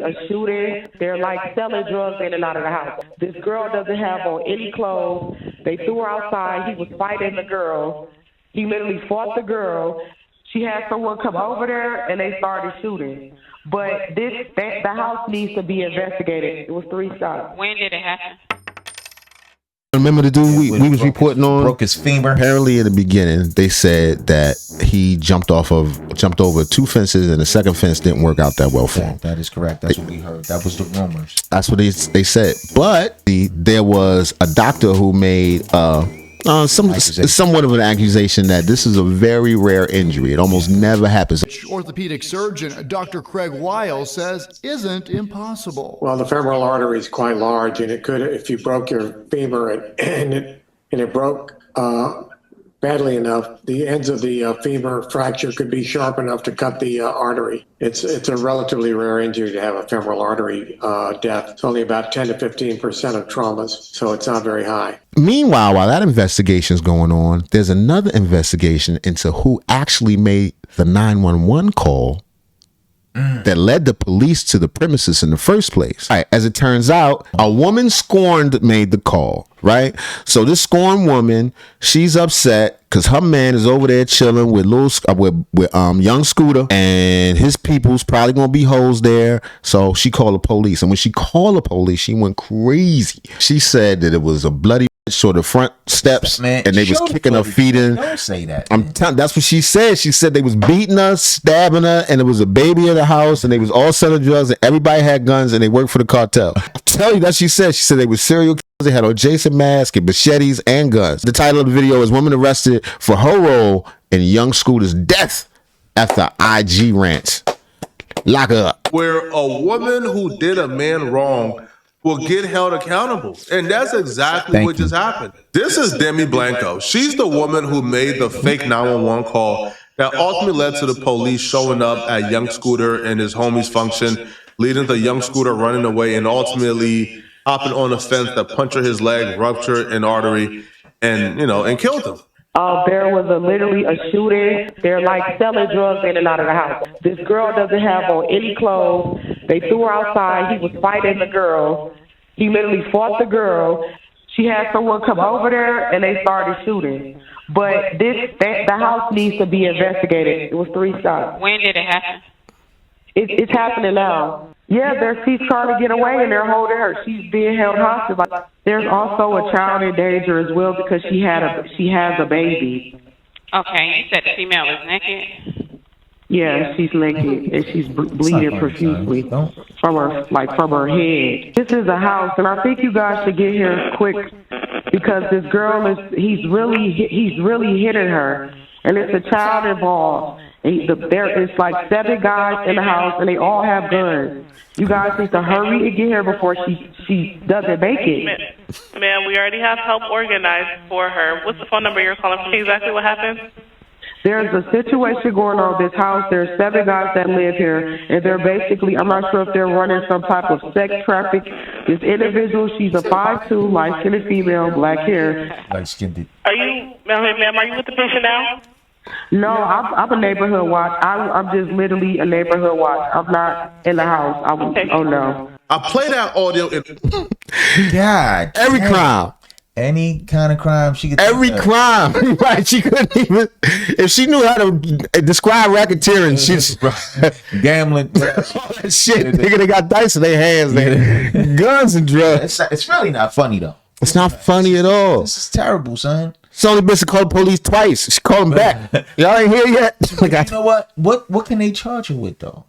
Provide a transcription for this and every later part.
A shooting. They're like selling drugs in and out of the house. This girl doesn't have on any clothes. They threw her outside. He was fighting the girl. He literally fought the girl. She had someone come over there and they started shooting. But the house needs to be investigated. It was 3 shots. When did it happen? Remember the dude we was reporting on? Broke his femur. Apparently in the beginning, they said that he jumped over 2 fences and the second fence didn't work out that well for him. That is correct. That's what we heard. That was the rumors. That's what they said. But there was a doctor who made somewhat of an accusation that this is a very rare injury. It almost never happens. Orthopedic surgeon Dr. Craig Weil says isn't impossible. Well, the femoral artery is quite large, and it could, if you broke your femur and it broke badly enough, the ends of the femur fracture could be sharp enough to cut the artery. It's a relatively rare injury to have a femoral artery death. It's only about 10 to 15% of traumas, so it's not very high. Meanwhile, while that investigation is going on, there's another investigation into who actually made the 911 call that led the police to the premises in the first place. All right, as it turns out, a woman scorned made the call, right? So this scorned woman, she's upset because her man is over there chilling with young Scooter, and his people's probably gonna be hoes there. So she called the police, and when she called the police, she went crazy. She said that it was a bloody or the front steps, man, and they was kicking her feet in. Don't say that. I'm telling. That's what she said. She said they was beating her, stabbing her, and there was a baby in the house, and they was all selling drugs, and everybody had guns, and they worked for the cartel. I'm telling you, that she said. She said they were serial killers. They had Jason masks and machetes and guns. The title of the video is "Woman Arrested for Her Role in Young Scooter's Death After IG Rants." Lock her up. Where a woman who did a man wrong will get held accountable. And that's exactly what just happened. This is Demi Blanco. She's the woman who made the fake 911 call that ultimately led to the police showing up at Young Scooter and his homies function, leading to Young Scooter running away and ultimately hopping on a fence that punctured his leg, ruptured an artery, and killed him. There was literally a shooting. They're like selling drugs in and out of the house. This girl doesn't have on any clothes. They threw her outside. He was fighting the girl. He literally fought the girl. She had someone come over there, and they started shooting. But the house needs to be investigated. It was 3 shots. When did it happen? It's happening now. Yeah, she's trying to get away, and they're holding her. She's being held hostage. There's also a child in danger as well because she has a baby. Okay, you said the female is naked. Yeah, she's naked and she's bleeding profusely from her head. This is a house, and I think you guys should get here quick because this girl he's really hitting her, and it's a child involved. There is like 7 guys in the house, and they all have guns. You guys need to hurry and get here before she doesn't make it. Ma'am, we already have help organized for her. What's the phone number you're calling for? Exactly what happened? There's a situation going on at this house. There's 7 guys that live here, and they're basically, I'm not sure if they're running some type of sex traffic. This individual, she's a 5'2", light-skinned female, black hair. Light-skinned. Are you, ma'am, are you with the patient now? No, I'm a neighborhood watch. I'm just literally a neighborhood watch. I'm not in the house. Oh, no. I play that audio. God. Every crime. Any kind of crime she could. Every crime, right? She couldn't even. If she knew how to describe racketeering, she's gambling, shit. Nigga, they got dice in their hands, they guns and drugs. It's really not funny though. It's not funny at all. This is terrible, son. Sonny Bishop called the police twice. She called him back. Y'all ain't here yet. You know what? What can they charge you with though?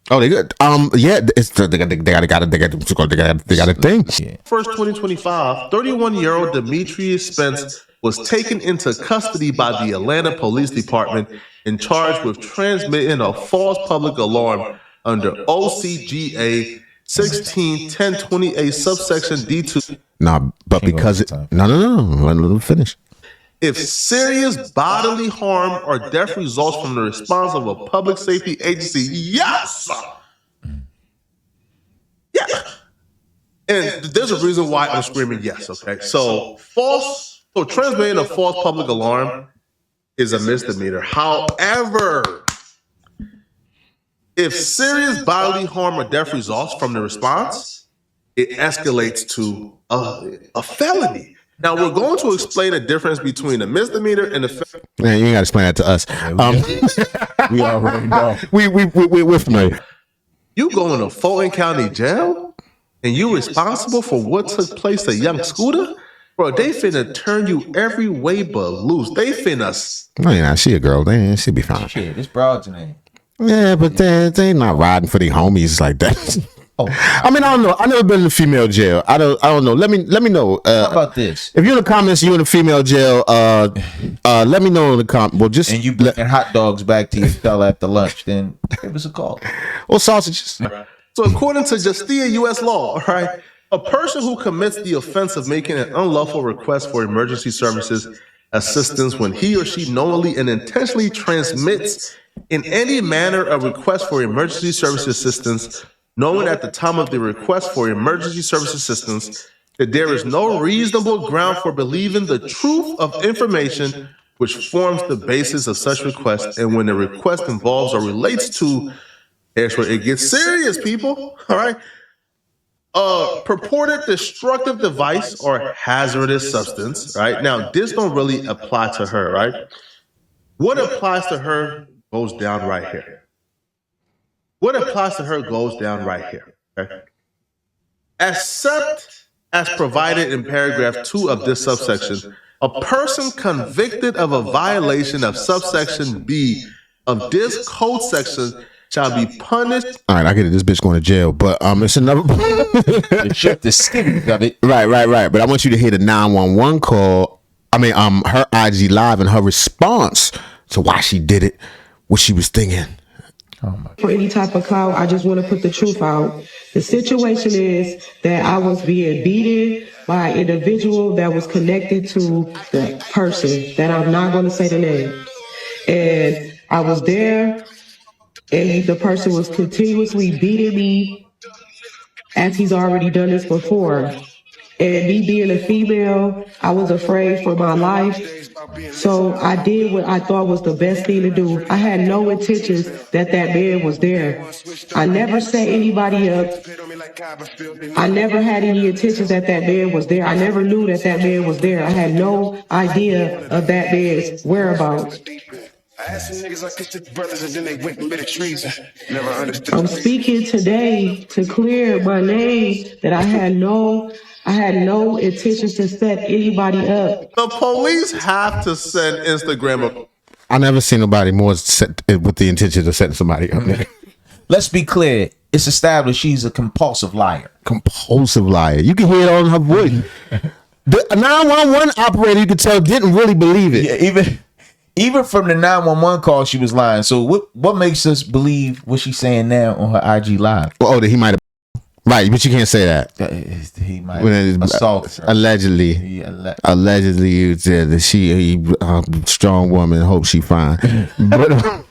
Oh, they good. Yeah, they got a thing. First 2025, 31-year-old Demetrius Spence was taken into custody by the Atlanta Police Department and charged with transmitting a false public alarm under OCGA 16-1028 subsection D2. Nah, but because no. Let them finish. If serious bodily harm or death results from the response of a public safety agency, yes! Yeah. And there's a reason why I'm screaming yes, okay? So transmitting a false public alarm is a misdemeanor. However, If serious bodily harm or death results from the response, it escalates to a felony. Now, we're going to explain the difference between a misdemeanor and a felony. Man, you ain't got to explain that to us. We already know. We're familiar. You go into Fulton County Jail, and you responsible for what took place to young Scooter? Bro, they finna turn you every way but loose. They finna... No, you're not. She a girl. She'll be fine. Shit, this broad's name. Yeah, but they not riding for the homies like that. Oh, I mean, I don't know. I never been in a female jail. I don't know. Let me know. how about this? If you're in the comments, you're in a female jail. Let me know in the comments. Well, just And you bringing hot dogs back to your fella after lunch, then give us a call. or sausages. So according to Justia U.S. law, all right, a person who commits the offense of making an unlawful request for emergency services assistance when he or she knowingly and intentionally transmits in any manner a request for emergency service assistance, knowing at the time of the request for emergency service assistance that there is no reasonable ground for believing the truth of information which forms the basis of such request, and when the request involves or relates to, here's where it gets serious, people, all right? A purported destructive device or hazardous substance, right? Now, this don't really apply to her, right? What applies to her goes down right here. What applies to her goes down right here, okay? Except as provided in paragraph 2 of this subsection, a person convicted of a violation of subsection B of this code section shall be punished. All right, I get it. This bitch going to jail, but it's another. The shift the skin of it. Right. But I want you to hear the 911 call. I mean, her IG live and her response to why she did it, what she was thinking. For any type of clout, I just want to put the truth out. The situation is that I was being beaten by an individual that was connected to the person that I'm not going to say the name. And I was there, and the person was continuously beating me as he's already done this before. And me being a female, I was afraid for my life. So I did what I thought was the best thing to do. I had no intentions that man was there. I never set anybody up. I never had any intentions that man was there. I never knew that man was there. I had no idea of that man's whereabouts. I'm speaking today to clear my name that I had no intentions to set anybody up. The police have to send Instagram. I never seen nobody more set with the intention of setting somebody up. Let's be clear. It's established she's a compulsive liar. Compulsive liar. You can hear it on her voice. The 911 operator, you could tell, didn't really believe it. Yeah, even from the 911 call, she was lying. So what makes us believe what she's saying now on her IG live? Oh, that he might have. Right, but you can't say that. He might have assaulted her. Allegedly. Allegedly, you said that she strong woman, hope she fine. But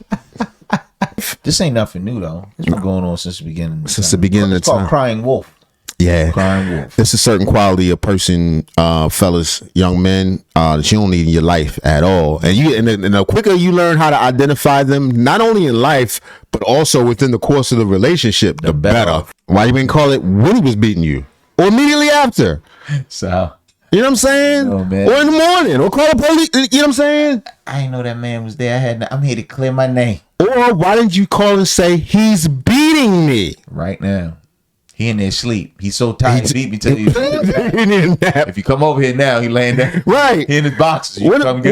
this ain't nothing new, though. It's been going on since the beginning. Since the beginning of time. It's called time. Crying Wolf. Yeah. Crying wolf. There's a certain quality of person, fellas, young men, that you don't need in your life at all. And the quicker you learn how to identify them, not only in life, but also within the course of the relationship, the better. Why you didn't call it when he was beating you? Or immediately after. So, you know what I'm saying? No, man. Or in the morning. Or call the police. You know what I'm saying? I didn't know that man was there. I'm here to clear my name. Or why didn't you call and say, he's beating me? Right now. He in there sleep. He's so tired. He beat me till he need a nap. If you come over here now, he laying there. Right. He in his boxes. You come get